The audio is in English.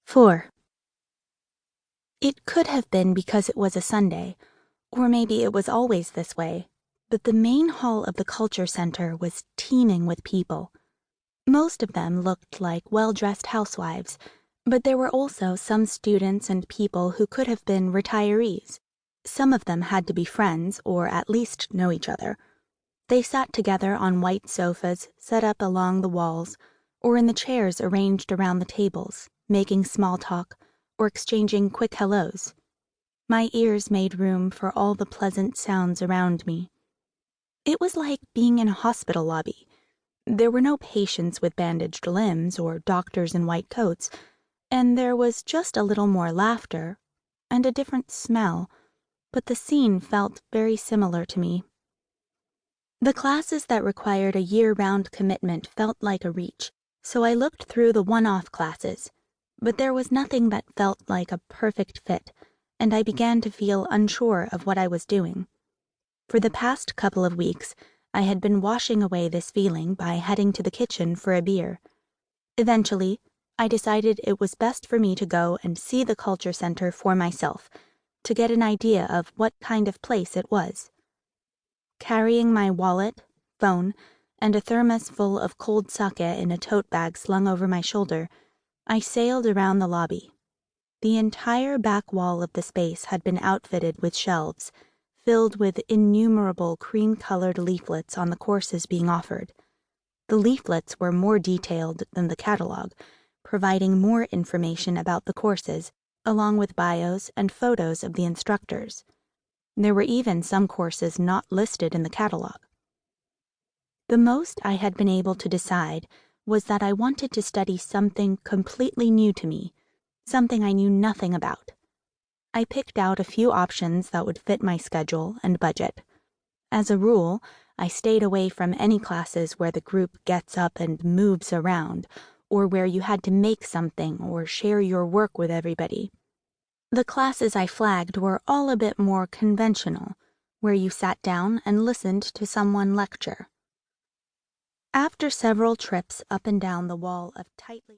4. It could have been because it was a Sunday, or maybe it was always this way, but the main hall of the Culture Center was teeming with people. Most of them looked like well-dressed housewives, but there were also some students and people who could have been retirees. Some of them had to be friends, or at least know each other. They sat together on white sofas set up along the walls, or in the chairs arranged around the tables, making small talk, or exchanging quick hellos. My ears made room for all the pleasant sounds around me. It was like being in a hospital lobby. There were no patients with bandaged limbs or doctors in white coats, and there was just a little more laughter and a different smell, but the scene felt very similar to me. The classes that required a year-round commitment felt like a reach, so I looked through the one-off classes, but there was nothing that felt like a perfect fit, and I began to feel unsure of what I was doing. For the past couple of weeks, I had been washing away this feeling by heading to the kitchen for a beer. Eventually, I decided it was best for me to go and see the Culture Center for myself, to get an idea of what kind of place it was. Carrying my wallet, phone, and a thermos full of cold sake in a tote bag slung over my shoulder, I sailed around the lobby. The entire back wall of the space had been outfitted with shelves, filled with innumerable cream-colored leaflets on the courses being offered. The leaflets were more detailed than the catalog, providing more information about the courses, along with bios and photos of the instructors. There were even some courses not listed in the catalog. The most I had been able to decide was that I wanted to study something completely new to me, something I knew nothing about. I picked out a few options that would fit my schedule and budget. As a rule, I stayed away from any classes where the group gets up and moves around, or where you had to make something or share your work with everybody. The classes I flagged were all a bit more conventional, where you sat down and listened to someone lecture. After several trips up and down the wall of tightly